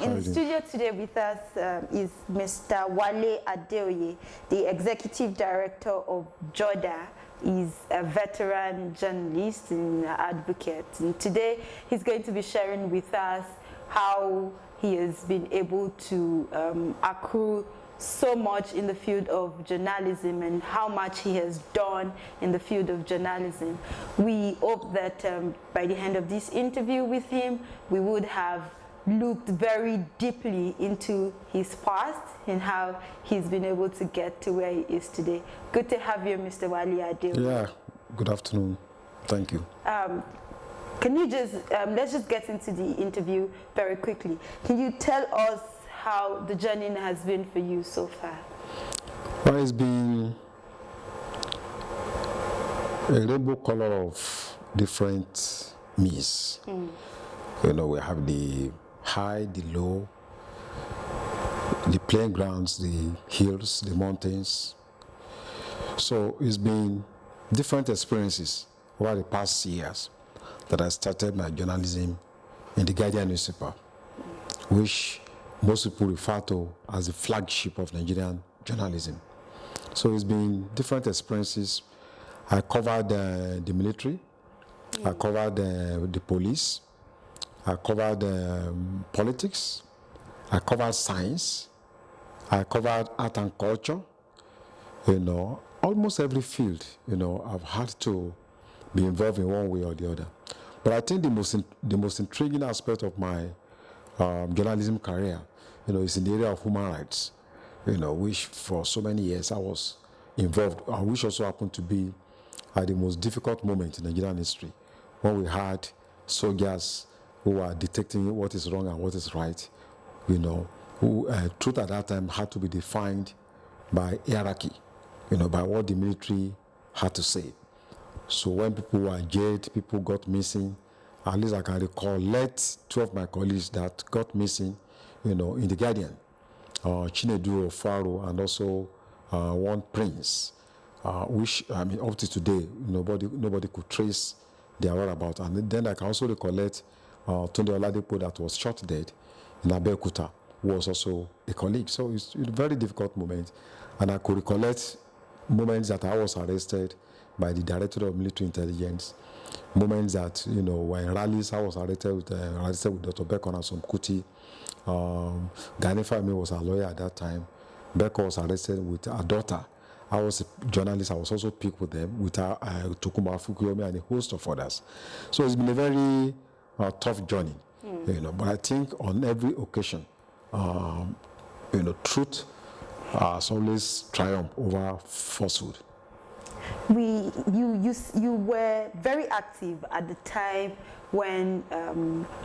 In the studio today with us is Mr. Wale Adeoye, the Executive Director of JODA. He's a veteran journalist and advocate. And today he's going to be sharing with us how he has been able to accrue so much in the field of journalism and how much he has done in the field of journalism. We hope that by the end of this interview with him, we would have looked very deeply into his past and how he's been able to get to where he is today. Good to have you, Mr. Wale Adeoye. Yeah, good afternoon. Thank you. Can you just, let's just get into the interview very quickly. Can you tell us how the journey has been for you so far? Well, it's been a rainbow color of different me's. You know, we have the high, the low, the playing grounds, the hills, the mountains. So it's been different experiences over the past years that I started my journalism in the Guardian newspaper, which most people refer to as the flagship of Nigerian journalism. So it's been different experiences. I covered the military, I covered the police, I covered politics, I covered science, I covered art and culture. You know, almost every field, you know, I've had to be involved in one way or the other. But I think the most intriguing aspect of my journalism career, you know, is in the area of human rights, you know, which for so many years I was involved, and which also happened to be at the most difficult moment in Nigerian history, when we had soldiers who were detecting what is wrong and what is right, you know, who truth at that time had to be defined by hierarchy, you know, by what the military had to say. So when people were jailed, people got missing. At least I can recall, two of my colleagues that got missing, you know, in the Guardian, Chinedu Faro and also one prince, which, I mean, up to today, nobody could trace their whereabouts. And then I can also recollect Tunde Oladipo that was shot dead in Abeokuta, who was also a colleague. So it's a very difficult moment. And I could recollect moments that I was arrested by the Director of Military Intelligence, moments that, you know, were in rallies. I was arrested with Dr. Beko and some Kuti. Gani Fahmi was a lawyer at that time. Beko was arrested with her daughter. I was a journalist. I was also picked with them, with Tokuma Fukuyomi and a host of others. So it's been a very tough journey, you know. But I think on every occasion, you know, truth has always triumphed over falsehood. You were very active at the time when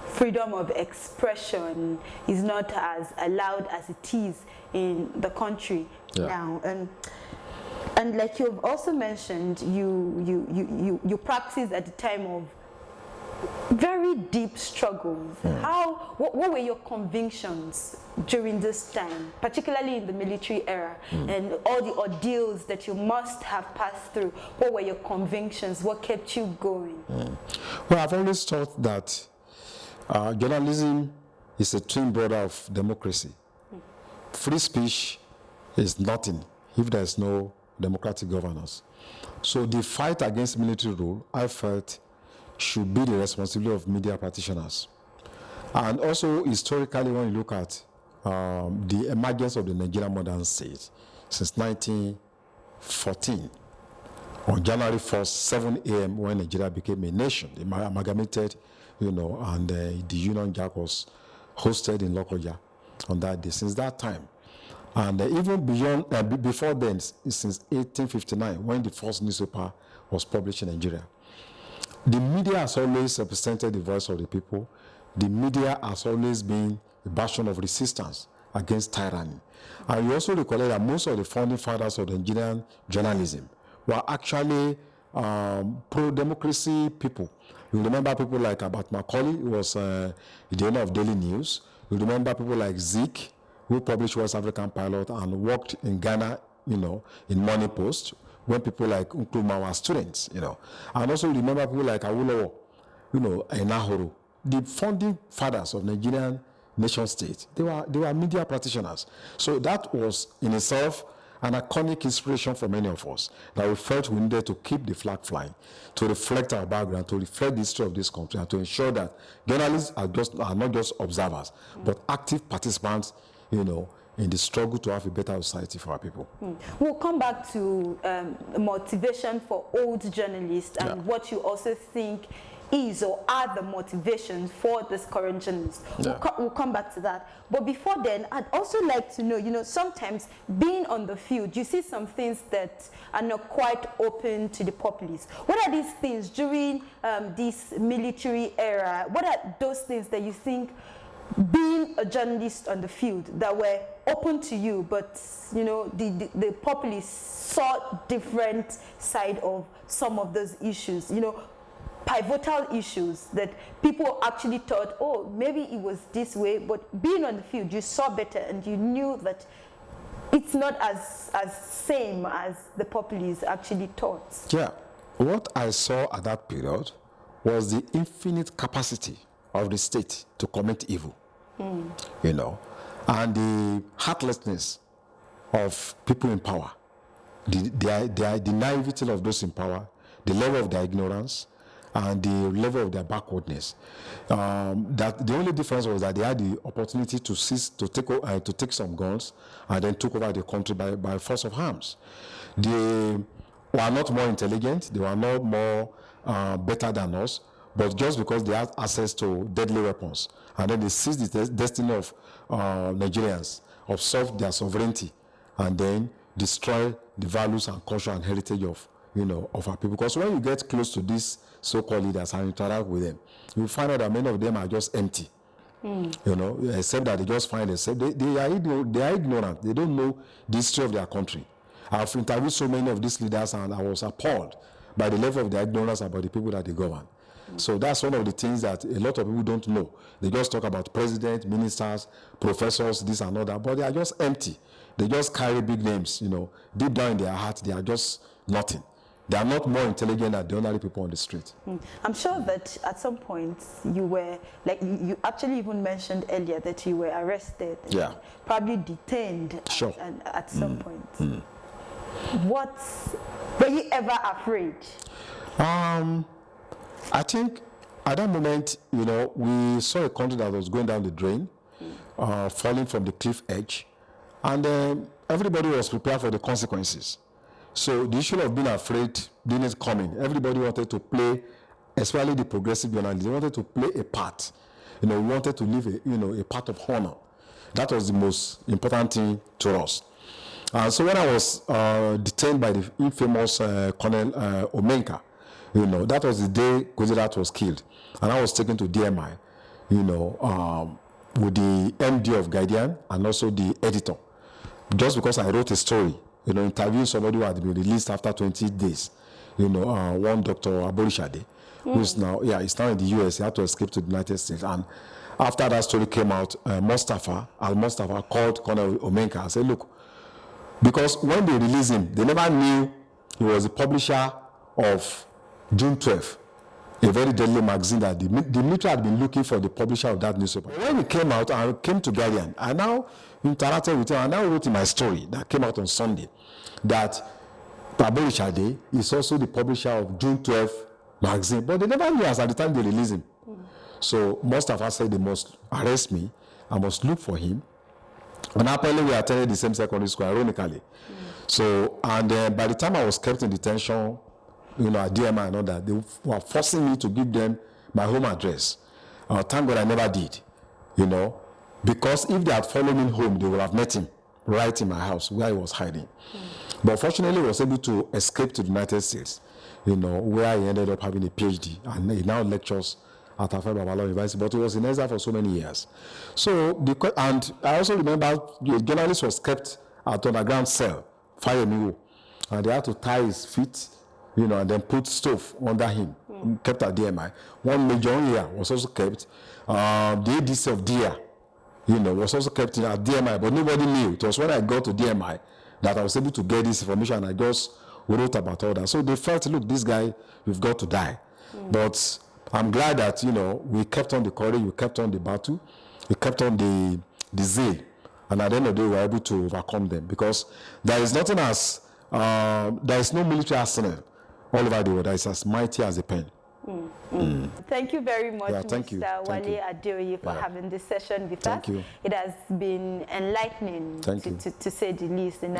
freedom of expression is not as allowed as it is in the country now, and like you've also mentioned, you practiced at the time of very deep struggles. What were your convictions during this time, particularly in the military era, and all the ordeals that you must have passed through? What were your convictions? What kept you going? Well, I've always thought that journalism is a twin brother of democracy. Free speech is nothing if there's no democratic governance. So the fight against military rule, I felt, should be the responsibility of media practitioners. And also, historically, when you look at the emergence of the Nigerian modern state since 1914, on January 1st, 7 a.m., when Nigeria became a nation, they amalgamated, you know, and the Union Jack was hosted in Lokoja on that day. Since that time, and even beyond, before then, since 1859, when the first newspaper was published in Nigeria, the media has always represented the voice of the people. The media has always been a bastion of resistance against tyranny. And you also recollect that most of the founding fathers of Nigerian journalism were actually pro-democracy people. You remember people like Abat Macaulay, who was the owner of Daily News. You remember people like Zeke, who published West African Pilot and worked in Ghana, you know, in Money Post, when people like Nkrumah were students, you know. And also remember people like Awolowo, you know, Enahoro. The founding fathers of Nigerian nation state. They were media practitioners. So that was in itself an iconic inspiration for many of us, that we felt we needed to keep the flag flying, to reflect our background, to reflect the history of this country, and to ensure that journalists are not just observers, but active participants, in the struggle to have a better society for our people. We'll come back to motivation for old journalists and what you also think is or are the motivations for this current journalist. We'll come back to that. But before then, I'd also like to know, sometimes being on the field, you see some things that are not quite open to the populace. What are these things during this military era? What are those things that you think, being a journalist on the field, that were open to you, but the populace saw different side of some of those issues, pivotal issues that people actually thought, oh, maybe it was this way, but being on the field, you saw better and you knew that it's not as same as the populace actually thought. Yeah, what I saw at that period was the infinite capacity of the state to commit evil, and the heartlessness of people in power, the naivety of those in power, the level of their ignorance, and the level of their backwardness. That the only difference was that they had the opportunity to take some guns and then took over the country by force of arms. They were not more intelligent, they were not more better than us, but just because they had access to deadly weapons, and then they seized the destiny of Nigerians, usurp their sovereignty, and then destroy the values and culture and heritage of our people. Because when you get close to these so-called leaders and interact with them, you find out that many of them are just empty. Except that they just find themselves, they are ignorant. They don't know the history of their country. I've interviewed so many of these leaders, and I was appalled by the level of their ignorance about the people that they govern. So that's one of the things that a lot of people don't know. They just talk about president, ministers, professors, this and that, but they are just empty. They just carry big names, deep down in their heart, they are just nothing. They are not more intelligent than the ordinary people on the street. I'm sure that at some point you were, like you actually even mentioned earlier that you were arrested, probably detained at some point. Were you ever afraid? I think at that moment, we saw a country that was going down the drain, falling from the cliff edge, and everybody was prepared for the consequences. So the issue of being afraid didn't come in. Everybody wanted to play, especially the progressive journalists, they wanted to play a part. We wanted to live a part of honor. That was the most important thing to us. So when I was detained by the infamous Colonel Omenka, that was the day Gujarat was killed, and I was taken to DMI, with the MD of Guardian and also the editor, just because I wrote a story, interviewing somebody who had been released after 20 days, one Dr. Aborishade, who's now, he's now in the US. He had to escape to the United States, and after that story came out, Al-Mustafa called Colonel Omenka and said, look, because when they released him, they never knew he was the publisher of June 12th, a very deadly magazine that the military had been looking for the publisher of that newspaper. When he came out, I came to Guardian. I now interacted with him. I now wrote in my story that came out on Sunday that Aborishade is also the publisher of June 12th magazine. But they never knew us at the time they released him. So Mustafa said they must arrest me. I must look for him. And apparently we attended the same secondary school, ironically. So, and by the time I was kept in detention, at DMI and all that, they were forcing me to give them my home address. Thank God I never did, because if they had followed me home, they would have met him right in my house where he was hiding. But fortunately, he was able to escape to the United States, where he ended up having a PhD, and he now lectures at Afar Babalawo University, but he was in exile for so many years. So, and I also remember the journalist was kept at underground cell, Fayemiwo, and they had to tie his feet, and then put stove under him, kept at DMI. One Major here was also kept. The ADC of DIA, was also kept at DMI, but nobody knew. It was when I got to DMI that I was able to get this information, and I just wrote about all that. So they felt, look, this guy, you've got to die. But I'm glad that, we kept on the courage, we kept on the battle, we kept on the zeal, and at the end of the day, we were able to overcome them, because there is nothing as there is no military arsenal all over the world that is as mighty as a pen. Thank you very much, thank you. Mr. Thank Wale you. Adeoye, for having this session with us. You. It has been enlightening, to say the least, and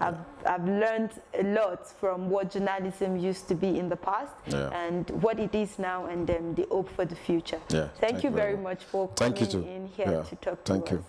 I've learned a lot from what journalism used to be in the past and what it is now, and the hope for the future. Thank you very much for coming in here to talk to us.